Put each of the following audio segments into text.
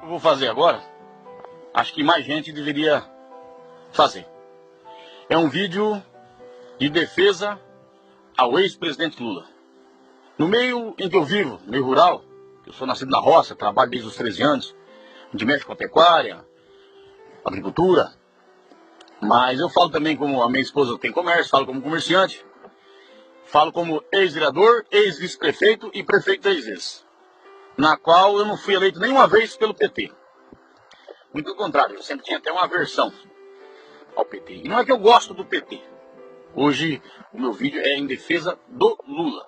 Eu vou fazer agora, acho que mais gente deveria fazer. É um vídeo de defesa ao ex-presidente Lula. No meio em que eu vivo, meio rural, eu sou nascido na roça, trabalho desde os 13 anos, a gente mexe com a pecuária, agricultura, mas eu falo também como a minha esposa tem comércio, falo como comerciante, falo como ex-vereador, ex-vice-prefeito e prefeito 3 vezes, na qual eu não fui eleito nenhuma vez pelo PT. Muito pelo contrário, eu sempre tinha até uma aversão ao PT. E não é que eu gosto do PT. Hoje o meu vídeo é em defesa do Lula.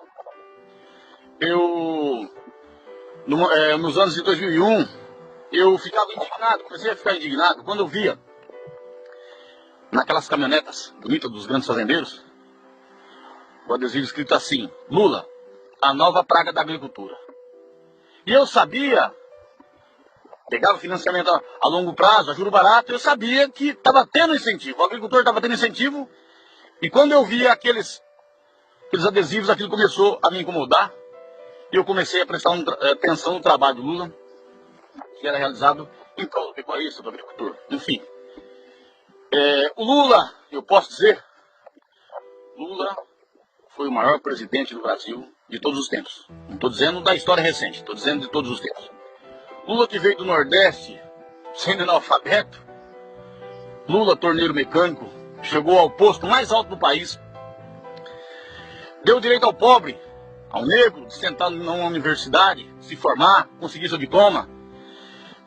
Nos anos de 2001, eu ficava indignado, comecei a ficar indignado quando eu via naquelas caminhonetas bonitas dos grandes fazendeiros, o adesivo escrito assim: Lula, a nova praga da agricultura. E eu sabia, pegava financiamento a longo prazo, a juro barato, eu sabia que estava tendo incentivo, o agricultor estava tendo incentivo, e quando eu via aqueles adesivos, aquilo começou a me incomodar, e eu comecei a prestar atenção no trabalho do Lula, que era realizado em prol do pecuarista, do agricultor, enfim. O Lula, eu posso dizer, Lula foi o maior presidente do Brasil de todos os tempos. Não estou dizendo da história recente, estou dizendo de todos os tempos. Lula que veio do Nordeste, sendo analfabeto, Lula, torneiro mecânico, chegou ao posto mais alto do país, deu direito ao pobre, ao negro, de sentar numa universidade, se formar, conseguir seu diploma,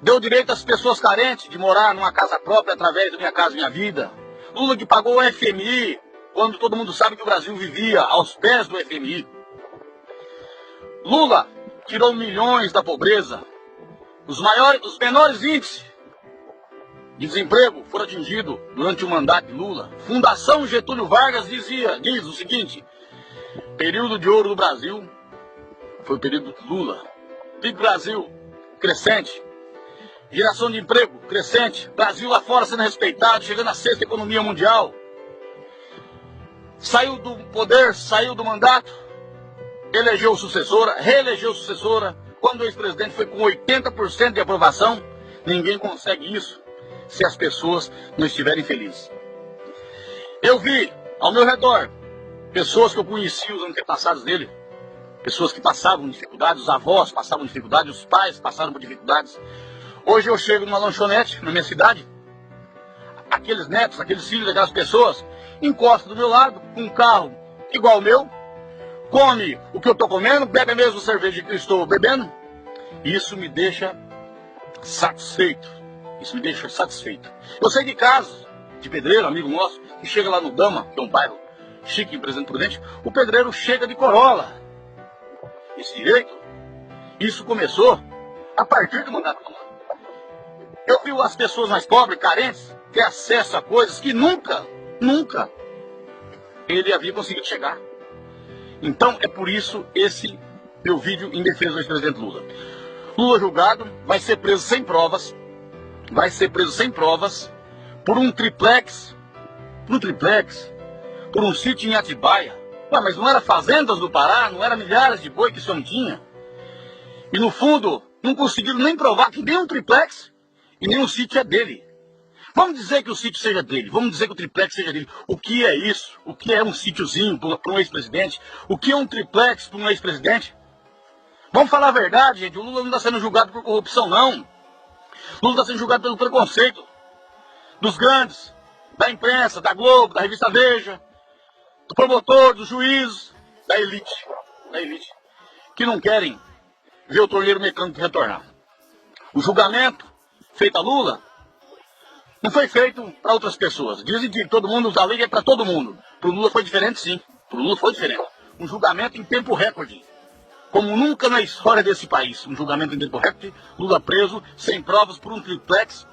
deu direito às pessoas carentes de morar numa casa própria através do Minha Casa Minha Vida. Lula que pagou o FMI, quando todo mundo sabe que o Brasil vivia aos pés do FMI. Lula tirou milhões da pobreza. Os menores índices de desemprego foram atingidos durante o mandato de Lula. Fundação Getúlio Vargas diz o seguinte: período de ouro do Brasil foi o período de Lula. PIB Brasil crescente, geração de emprego crescente, Brasil lá fora sendo respeitado, chegando à 6ª economia mundial. Saiu do poder, saiu do mandato, elegeu sucessora, reelegeu sucessora. Quando o ex-presidente foi com 80% de aprovação, ninguém consegue isso se as pessoas não estiverem felizes. Eu vi ao meu redor pessoas que eu conheci, os antepassados dele, pessoas que passavam dificuldades, os avós passavam dificuldades, os pais passaram por dificuldades. Hoje eu chego numa lanchonete na minha cidade, aqueles netos, aqueles filhos daquelas pessoas encostam do meu lado com um carro igual ao meu, come o que eu estou comendo, bebe a mesma cerveja que eu estou bebendo. Isso me deixa satisfeito. Isso me deixa satisfeito. Eu sei de casos de pedreiro, amigo nosso, que chega lá no Dama, que é um bairro chique em Presidente Prudente, o pedreiro chega de Corolla. Esse direito, isso começou a partir do mandato do Lula. Eu vi as pessoas mais pobres, carentes, ter acesso a coisas que nunca ele havia conseguido chegar. Então é por isso esse meu vídeo em defesa do ex-presidente Lula. Lula julgado, vai ser preso sem provas, por um triplex, por um sítio em Atibaia. Ué, mas não era fazendas do Pará, não era milhares de boi que esse homem tinha? E no fundo, não conseguiram nem provar que nem um triplex e nem um sítio é dele. Vamos dizer que o sítio seja dele, vamos dizer que o triplex seja dele. O que é isso? O que é um sítiozinho para um ex-presidente? O que é um triplex para um ex-presidente? Vamos falar a verdade, gente. O Lula não está sendo julgado por corrupção, não. O Lula está sendo julgado pelo preconceito dos grandes, da imprensa, da Globo, da revista Veja, do promotor, dos juízes, da elite, que não querem ver o torneiro mecânico retornar. O julgamento feito a Lula não foi feito para outras pessoas. Dizem que todo mundo, a lei é para todo mundo. Para o Lula foi diferente, sim. Para o Lula foi diferente. Um julgamento em tempo recorde. Como nunca na história desse país. Um julgamento em tempo recorde. Lula preso, sem provas, por um triplex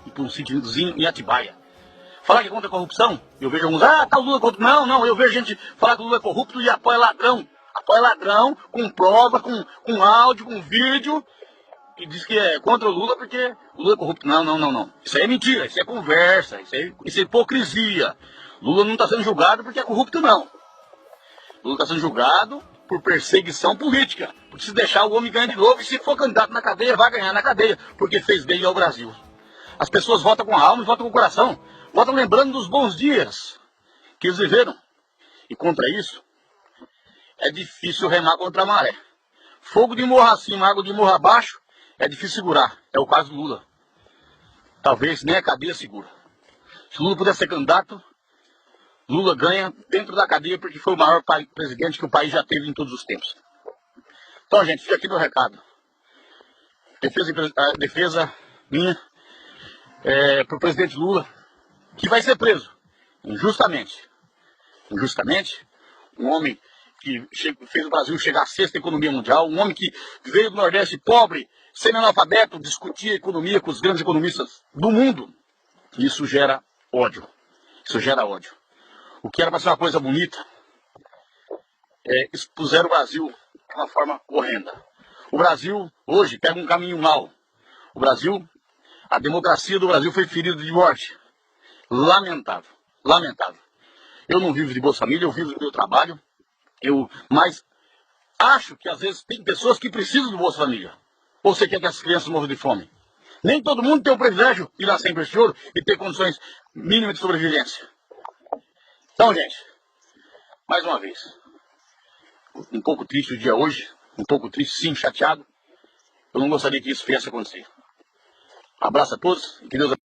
e por um sítiozinho em Atibaia. Falar que é contra a corrupção? Eu vejo alguns, tá o Lula corrupto. Não, eu vejo gente falar que o Lula é corrupto e apoia ladrão. Apoia ladrão, com prova, com áudio, com vídeo. E diz que é contra o Lula porque o Lula é corrupto. Não. Isso aí é mentira, isso é conversa, isso é hipocrisia. Lula não está sendo julgado porque é corrupto, não. Lula está sendo julgado por perseguição política. Porque se deixar o homem ganha de novo, e se for candidato na cadeia, vai ganhar na cadeia, porque fez bem ao Brasil. As pessoas votam com a alma e votam com o coração. Votam lembrando dos bons dias que eles viveram. E contra isso, é difícil remar contra a maré. Fogo de morro acima, água de morro abaixo, é difícil segurar. É o caso do Lula. Talvez nem a cadeia segura. Se Lula puder ser candidato, Lula ganha dentro da cadeia, porque foi o maior presidente que o país já teve em todos os tempos. Então, gente, fica aqui meu recado. Defesa minha para o presidente Lula, que vai ser preso injustamente. Injustamente. Um homem que fez o Brasil chegar à sexta economia mundial, um homem que veio do Nordeste pobre, semi-analfabeto, discutia economia com os grandes economistas do mundo. Isso gera ódio. Isso gera ódio. O que era para ser uma coisa bonita, expuseram o Brasil de uma forma horrenda. O Brasil, hoje, pega um caminho mau. O Brasil, a democracia do Brasil foi ferida de morte. Lamentável, lamentável. Eu não vivo de Bolsa Família, eu vivo do meu trabalho. Mas acho que às vezes tem pessoas que precisam do Bolsa Família. Ou você quer que as crianças morram de fome? Nem todo mundo tem o privilégio de nascer em berço de ouro e ter condições mínimas de sobrevivência. Então, gente, mais uma vez, um pouco triste o dia hoje, um pouco triste, sim, chateado. Eu não gostaria que isso viesse a acontecer. Abraço a todos, que Deus abençoe.